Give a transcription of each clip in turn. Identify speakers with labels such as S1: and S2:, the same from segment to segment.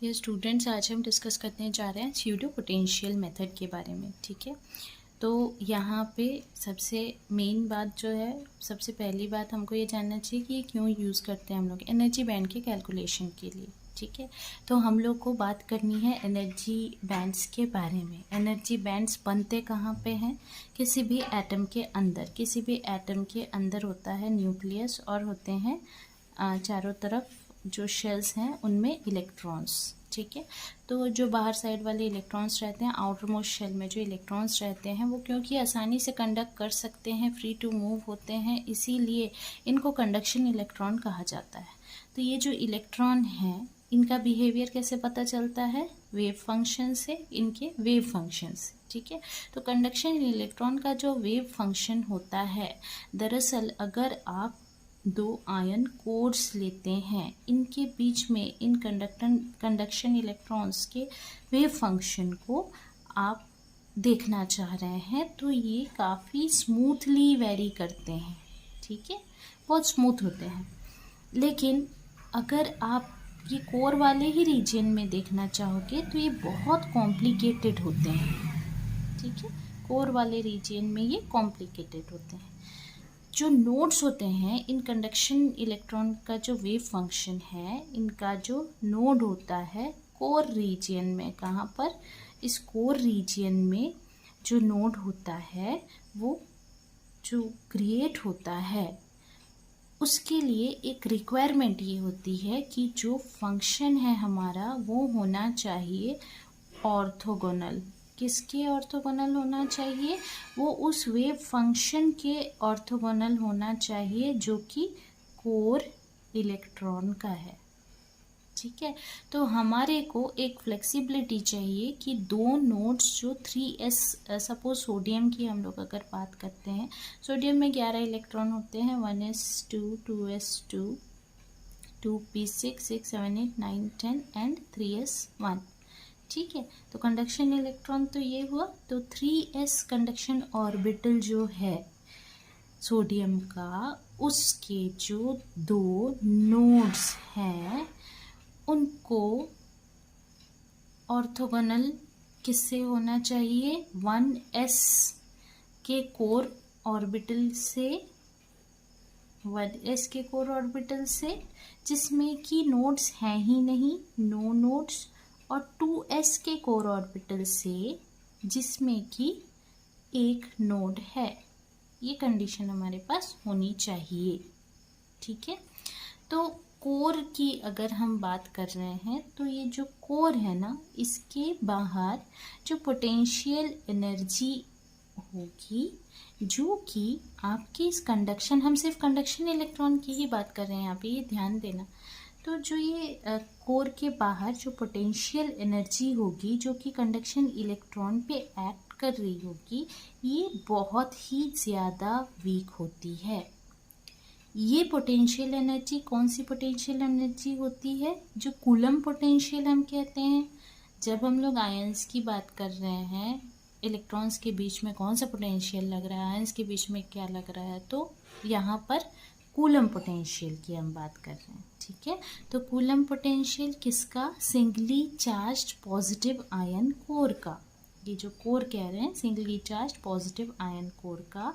S1: Dear students, आज हम discuss करने जा रहे हैं स्यूडो पोटेंशियल मेथड के बारे में। ठीक है, तो यहाँ पे सबसे मेन बात जो है, सबसे पहली बात हमको ये जानना चाहिए कि ये क्यों यूज़ करते हैं हम लोग एनर्जी बैंड के कैलकुलेशन के लिए। ठीक है, तो हम लोग को बात करनी है एनर्जी बैंड्स के बारे में। एनर्जी बैंड्स बनते कहाँ पे हैं? किसी भी एटम के अंदर। किसी भी एटम के अंदर होता है न्यूक्लियस और होते हैं चारों तरफ जो शेल्स हैं उनमें इलेक्ट्रॉन्स। ठीक है, तो जो बाहर साइड वाले इलेक्ट्रॉन्स रहते हैं, आउटर मोस्ट शेल में जो इलेक्ट्रॉन्स रहते हैं वो क्योंकि आसानी से कंडक्ट कर सकते हैं, फ्री टू मूव होते हैं, इसीलिए इनको कंडक्शन इलेक्ट्रॉन कहा जाता है। तो ये जो इलेक्ट्रॉन हैं इनका बिहेवियर कैसे पता चलता है? वेव फंक्शन से, इनके वेव फंक्शन से। ठीक है, तो कंडक्शन इलेक्ट्रॉन का जो वेव फंक्शन होता है, दरअसल अगर आप दो आयन कोर्स लेते हैं, इनके बीच में इन कंडक्शन इलेक्ट्रॉन्स के वेव फंक्शन को आप देखना चाह रहे हैं, तो ये काफ़ी स्मूथली वेरी करते हैं। ठीक है, बहुत स्मूथ होते हैं। लेकिन अगर आप ये कोर वाले ही रीजन में देखना चाहोगे तो ये बहुत कॉम्प्लिकेटेड होते हैं। ठीक है, कोर वाले रीजन में ये कॉम्प्लिकेटेड होते हैं। जो नोड्स होते हैं इन कंडक्शन इलेक्ट्रॉन का जो वेव फंक्शन है, इनका जो नोड होता है कोर रीजियन में, कहाँ पर? इस कोर रीजियन में जो नोड होता है वो जो क्रिएट होता है, उसके लिए एक रिक्वायरमेंट ये होती है कि जो फंक्शन है हमारा वो होना चाहिए ऑर्थोगोनल। किसके ऑर्थोगोनल होना चाहिए? वो उस वेव फंक्शन के ऑर्थोगोनल होना चाहिए जो कि कोर इलेक्ट्रॉन का है। ठीक है, तो हमारे को एक फ्लेक्सिबिलिटी चाहिए कि दो नोड्स जो 3s, सपोज सोडियम की हम लोग अगर बात करते हैं, सोडियम में 11 इलेक्ट्रॉन होते हैं, 1s2, 2s2, 2p6, 6, 7, 8, 9, 10 and 3s1। ठीक है, तो कंडक्शन इलेक्ट्रॉन तो ये हुआ। तो 3s कंडक्शन ऑर्बिटल जो है सोडियम का, उसके जो दो नोड्स हैं उनको ऑर्थोगोनल किससे होना चाहिए? 1s के कोर ऑर्बिटल से, 1s के कोर ऑर्बिटल से, जिसमें कि नोड्स हैं ही नहीं, नो नोड्स, और 2s के कोर ऑर्बिटल से जिसमें कि एक नोड है। ये कंडीशन हमारे पास होनी चाहिए। ठीक है, तो कोर की अगर हम बात कर रहे हैं तो ये जो कोर है ना, इसके बाहर जो पोटेंशियल एनर्जी होगी, जो कि आपकी इस कंडक्शन, हम सिर्फ कंडक्शन इलेक्ट्रॉन की ही बात कर रहे हैं यहाँ पे, ये ध्यान देना। तो जो ये कोर के बाहर जो पोटेंशियल एनर्जी होगी जो कि कंडक्शन इलेक्ट्रॉन पे एक्ट कर रही होगी, ये बहुत ही ज़्यादा वीक होती है। ये पोटेंशियल एनर्जी कौन सी पोटेंशियल एनर्जी होती है? जो कूलम पोटेंशियल हम कहते हैं। जब हम लोग आयंस की बात कर रहे हैं, इलेक्ट्रॉन्स के बीच में कौन सा पोटेंशियल लग रहा है, आयंस के बीच में क्या लग रहा है, तो यहाँ पर कूलम पोटेंशियल की हम बात कर रहे हैं। ठीक है, तो कूलम पोटेंशियल किसका? Singly charged positive iron core का। ये जो कोर कह रहे हैं singly charged positive iron core का,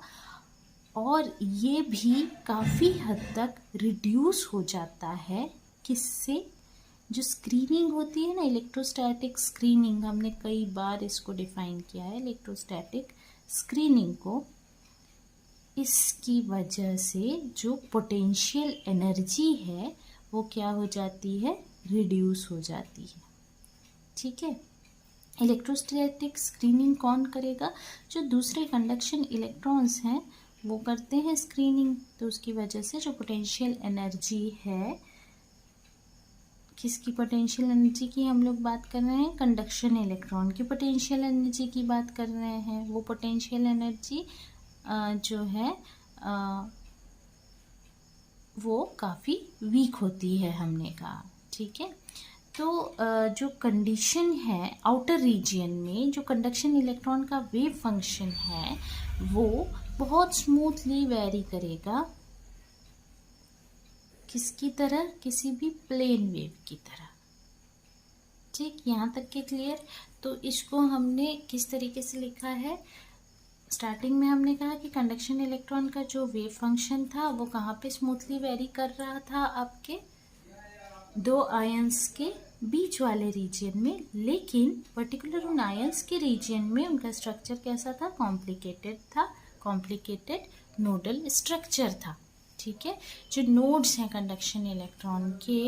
S1: और ये भी काफ़ी हद तक रिड्यूस हो जाता है। किससे? जो स्क्रीनिंग होती है ना, इलेक्ट्रोस्टैटिक स्क्रीनिंग, हमने कई बार इसको डिफाइन किया है, इलेक्ट्रोस्टैटिक स्क्रीनिंग को। इसकी वजह से जो पोटेंशियल एनर्जी है वो क्या हो जाती है? रिड्यूस हो जाती है। ठीक है, इलेक्ट्रोस्टैटिक स्क्रीनिंग कौन करेगा? जो दूसरे कंडक्शन इलेक्ट्रॉन्स हैं वो करते हैं स्क्रीनिंग। तो उसकी वजह से जो पोटेंशियल एनर्जी है, किसकी पोटेंशियल एनर्जी की हम लोग बात कर रहे हैं? कंडक्शन इलेक्ट्रॉन की पोटेंशियल एनर्जी की बात कर रहे हैं। वो पोटेंशियल एनर्जी जो है वो काफ़ी वीक होती है, हमने कहा। ठीक है, तो जो कंडीशन है आउटर रीजियन में, जो कंडक्शन इलेक्ट्रॉन का वेव फंक्शन है वो बहुत स्मूथली वेरी करेगा। किसकी तरह? किसी भी प्लेन वेव की तरह। ठीक, यहाँ तक के क्लियर। तो इसको हमने किस तरीके से लिखा है, स्टार्टिंग में हमने कहा कि कंडक्शन इलेक्ट्रॉन का जो वेव फंक्शन था वो कहाँ पे स्मूथली वेरी कर रहा था, आपके दो आयंस के बीच वाले रीजन में, लेकिन पर्टिकुलर उन आयंस के रीजन में उनका स्ट्रक्चर कैसा था, कॉम्प्लिकेटेड था, कॉम्प्लिकेटेड नोडल स्ट्रक्चर था। ठीक है, जो नोड्स हैं कंडक्शन इलेक्ट्रॉन के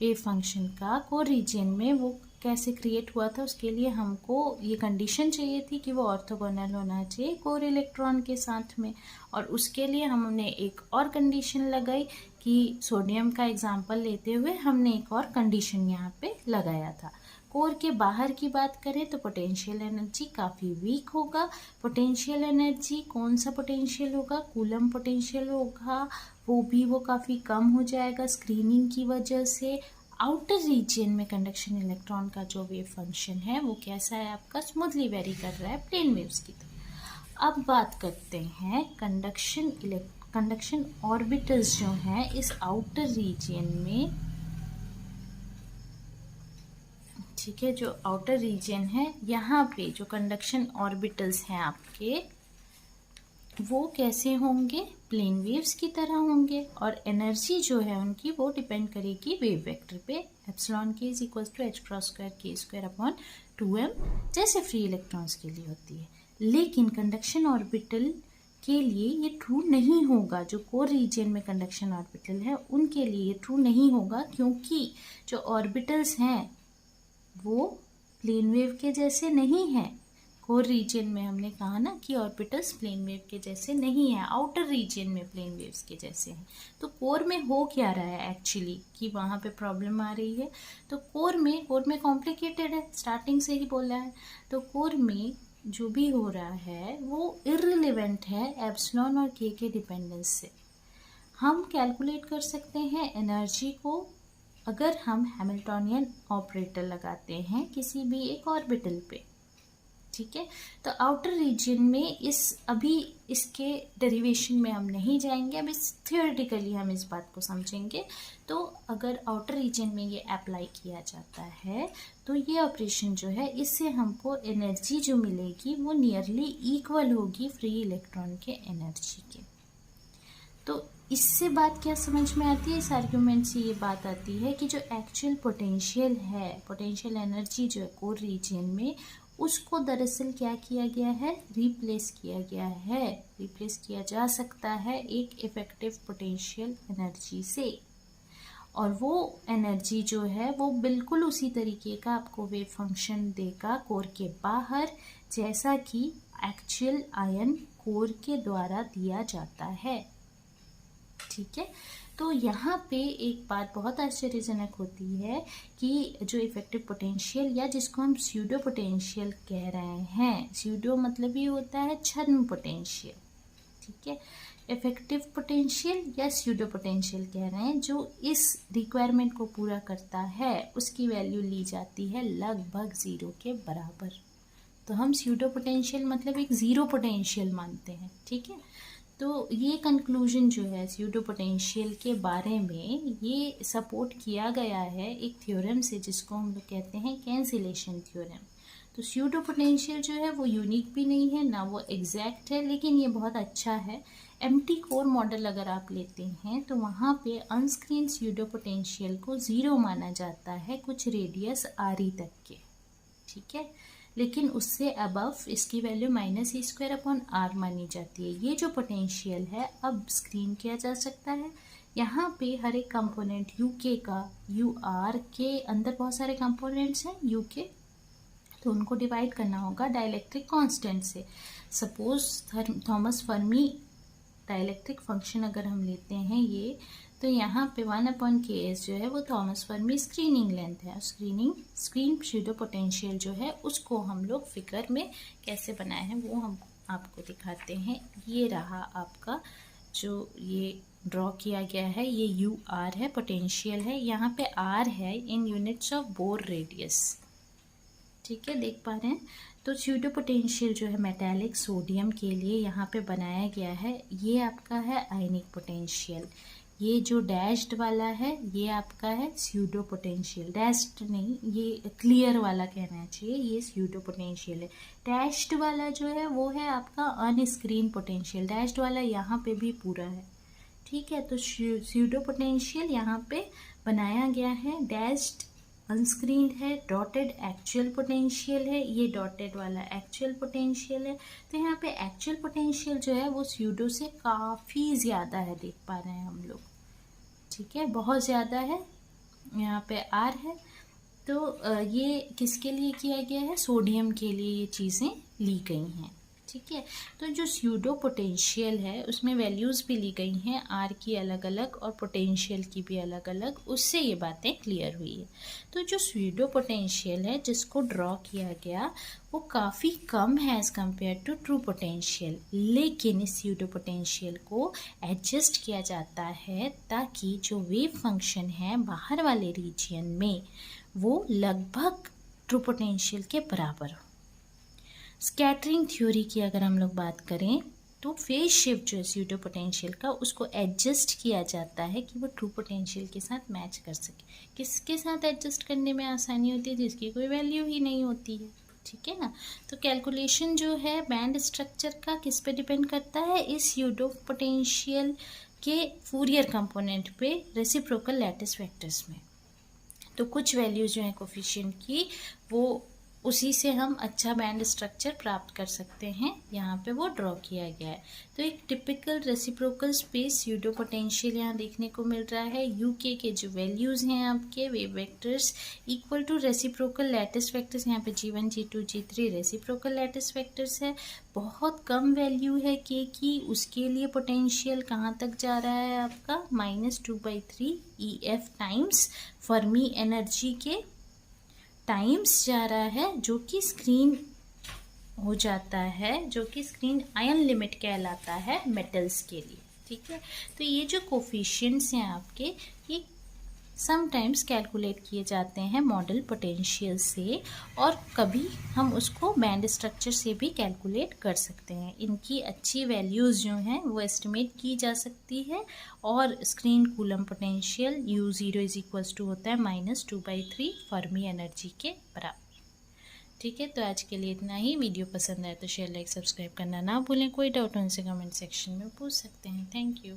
S1: वेव फंक्शन का कोर रीजन में, वो कैसे क्रिएट हुआ था, उसके लिए हमको ये कंडीशन चाहिए थी कि वो ऑर्थोगोनल होना चाहिए कोर इलेक्ट्रॉन के साथ में। और उसके लिए हमने एक और कंडीशन लगाई कि सोडियम का एग्जाम्पल लेते हुए हमने एक और कंडीशन यहाँ पे लगाया था। कोर के बाहर की बात करें तो पोटेंशियल एनर्जी काफ़ी वीक होगा। पोटेंशियल एनर्जी कौन सा पोटेंशियल होगा, कूलम पोटेंशियल होगा, वो काफ़ी कम हो जाएगा स्क्रीनिंग की वजह से। आउटर रीजन में कंडक्शन इलेक्ट्रॉन का जो वेव फंक्शन है वो कैसा है, आपका स्मूथली वेरी कर रहा है प्लेन वेव्स की तरह। अब बात करते हैं कंडक्शन ऑर्बिटल्स जो हैं इस आउटर रीजन में। ठीक है, जो आउटर रीजन है यहाँ पे जो कंडक्शन ऑर्बिटल्स हैं आपके, वो कैसे होंगे, प्लेन वेव्स की तरह होंगे। और एनर्जी जो है उनकी वो डिपेंड करेगी वेव वेक्टर पे, एप्सिलॉन के is equal to h cross square k square upon 2m, जैसे फ्री इलेक्ट्रॉन्स के लिए होती है। लेकिन कंडक्शन ऑर्बिटल के लिए ये ट्रू नहीं होगा, जो कोर रीजन में कंडक्शन ऑर्बिटल है उनके लिए ये ट्रू नहीं होगा, क्योंकि जो ऑर्बिटल्स हैं वो प्लेन वेव के जैसे नहीं हैं। कोर रीजन में हमने कहा ना कि ऑर्बिटल्स प्लेन वेव के जैसे नहीं है, आउटर रीजन में प्लेन वेव्स के जैसे हैं। तो कोर में हो क्या रहा है एक्चुअली कि वहाँ पे प्रॉब्लम आ रही है, तो कोर में कॉम्प्लिकेटेड है, स्टार्टिंग से ही बोला है। तो कोर में जो भी हो रहा है वो इररिलेवेंट है एप्सिलॉन और के डिपेंडेंस से। हम कैलकुलेट कर सकते हैं एनर्जी को अगर हम हैमिल्टोनियन ऑपरेटर लगाते हैं किसी भी एक ऑर्बिटल पे। ठीक है, तो आउटर रीजन में अभी इसके डेरिवेशन में हम नहीं जाएंगे, अब इस थियोरेटिकली हम इस बात को समझेंगे। तो अगर आउटर रीजन में ये अप्लाई किया जाता है तो ये ऑपरेशन जो है इससे हमको एनर्जी जो मिलेगी वो नियरली इक्वल होगी फ्री इलेक्ट्रॉन के एनर्जी के। तो इससे बात क्या समझ में आती है, इस आर्ग्यूमेंट से ये बात आती है कि जो एक्चुअल पोटेंशियल है, पोटेंशियल एनर्जी जो है कोर रीजन में, उसको दरअसल क्या किया गया है, रिप्लेस किया गया है, रिप्लेस किया जा सकता है एक इफेक्टिव पोटेंशियल एनर्जी से। और वो एनर्जी जो है वो बिल्कुल उसी तरीके का आपको वेव फंक्शन देगा कोर के बाहर, जैसा कि एक्चुअल आयन कोर के द्वारा दिया जाता है। ठीक है, तो यहाँ पे एक बात बहुत आश्चर्यजनक होती है कि जो इफेक्टिव पोटेंशियल या जिसको हम स्यूडो पोटेंशियल कह रहे हैं, स्यूडो मतलब ये होता है छद्म पोटेंशियल। ठीक है, इफेक्टिव पोटेंशियल या स्यूडो पोटेंशियल कह रहे हैं, जो इस रिक्वायरमेंट को पूरा करता है उसकी वैल्यू ली जाती है लगभग 0 के बराबर। तो हम स्यूडो पोटेंशियल मतलब एक ज़ीरो पोटेंशियल मानते हैं। ठीक है, तो ये कंक्लूजन जो है स्यूडो पोटेंशियल के बारे में ये सपोर्ट किया गया है एक थ्योरम से जिसको हम लोग कहते हैं कैंसिलेशन थ्योरम। तो स्यूडो पोटेंशियल जो है वो यूनिक भी नहीं है ना वो एग्जैक्ट है, लेकिन ये बहुत अच्छा है। एम्प्टी कोर मॉडल अगर आप लेते हैं तो वहाँ पे अनस्क्रीन स्यूडो पोटेंशियल को 0 माना जाता है कुछ रेडियस r तक के। ठीक है, लेकिन उससे अबव इसकी वैल्यू -e² अपॉन r मानी जाती है। ये जो पोटेंशियल है अब स्क्रीन किया जा सकता है। यहाँ पे हर एक कंपोनेंट UK का UR के अंदर बहुत सारे कंपोनेंट्स हैं UK, तो उनको डिवाइड करना होगा डाइलेक्ट्रिक कांस्टेंट से। Suppose Thomas Fermi dielectric function अगर हम लेते हैं ये, तो यहाँ पे 1/ks जो है वो थॉमस फर्मी स्क्रीनिंग लेंथ है। स्क्रीन स्यूडो पोटेंशियल जो है उसको हम लोग फिगर में कैसे बनाए हैं वो हम आपको दिखाते हैं। ये रहा आपका जो ये ड्रॉ किया गया है, ये UR है, पोटेंशियल है, यहाँ पे R है इन यूनिट्स ऑफ बोर रेडियस। ठीक है, देख पा रहे हैं। तो स्यूडो पोटेंशियल जो है मेटालिक सोडियम के लिए यहाँ पे बनाया गया है, ये आपका है आयनिक पोटेंशियल। ये जो डैश्ड वाला है ये आपका है स्यूडो पोटेंशियल, डैश्ड नहीं, ये क्लियर वाला कहना चाहिए, ये स्यूडो पोटेंशियल है। डैश्ड वाला जो है वो है आपका अनस्क्रीन पोटेंशियल, डैश्ड वाला यहाँ पे भी पूरा है, ठीक है। तो स्यूडो पोटेंशियल यहाँ पे बनाया गया है, डैश्ड अनस्क्रीन्ड है, डॉटेड एक्चुअल पोटेंशियल है, ये डॉटेड वाला एक्चुअल पोटेंशियल है। तो यहाँ पे एक्चुअल पोटेंशियल जो है वो स्यूडो से काफ़ी ज़्यादा है, देख पा रहे हैं हम लोग, ठीक है, बहुत ज़्यादा है, यहाँ पे आर है। तो ये किसके लिए किया गया है, सोडियम के लिए ये चीज़ें ली गई हैं, ठीक है। तो जो स्यूडो पोटेंशियल है उसमें वैल्यूज़ भी ली गई हैं, आर की अलग अलग और पोटेंशियल की भी अलग अलग, उससे ये बातें क्लियर हुई है। तो जो स्यूडो पोटेंशियल है जिसको ड्रॉ किया गया वो काफ़ी कम है as compare to true potential, लेकिन इस स्यूडो पोटेंशियल को एडजस्ट किया जाता है ताकि जो वेव फंक्शन है बाहर वाले रीजियन में वो लगभग ट्रू पोटेंशियल के बराबर हो। स्कैटरिंग थ्योरी की अगर हम लोग बात करें तो फेज शिफ्ट जो है स्यूडो पोटेंशियल का उसको एडजस्ट किया जाता है कि वो ट्रू पोटेंशियल के साथ मैच कर सके। किसके साथ एडजस्ट करने में आसानी होती है, जिसकी कोई वैल्यू ही नहीं होती है, ठीक है ना। तो कैलकुलेशन जो है बैंड स्ट्रक्चर का किस पे डिपेंड करता है, इस स्यूडो पोटेंशियल के फूरियर कंपोनेंट पे, रेसिप्रोकल लैटिस वेक्टर्स में। तो कुछ वैल्यूज जो है कोफिशिएंट की वो उसी से हम अच्छा बैंड स्ट्रक्चर प्राप्त कर सकते हैं, यहाँ पे वो ड्रॉ किया गया है। तो एक typical reciprocal space pseudo potential यहाँ देखने को मिल रहा है। यूके के जो वैल्यूज़ हैं आपके wave vectors equal to reciprocal lattice vectors, यहाँ पे G1 G2 G3 reciprocal lattice vectors है। बहुत कम वैल्यू है के की, उसके लिए पोटेंशियल कहाँ तक जा रहा है आपका -2/3 EF टाइम्स फर्मी एनर्जी के टाइम्स जा रहा है, जो कि स्क्रीन हो जाता है, जो कि स्क्रीन आयन लिमिट कहलाता है मेटल्स के लिए, ठीक है। तो ये जो कोफिशिएंट्स हैं आपके ये समटाइम्स कैलकुलेट किए जाते हैं मॉडल पोटेंशियल से, और कभी हम उसको बैंड स्ट्रक्चर से भी कैलकुलेट कर सकते हैं। इनकी अच्छी वैल्यूज़ जो हैं वो एस्टिमेट की जा सकती है, और स्क्रीन कूलम पोटेंशियल U0 होता है -2/3 फर्मी एनर्जी के बराबर, ठीक है। तो आज के लिए इतना ही। वीडियो पसंद आए तो शेयर लाइक सब्सक्राइब करना ना भूलें। कोई डाउट हो उनसे कमेंट सेक्शन में पूछ सकते हैं। Thank you.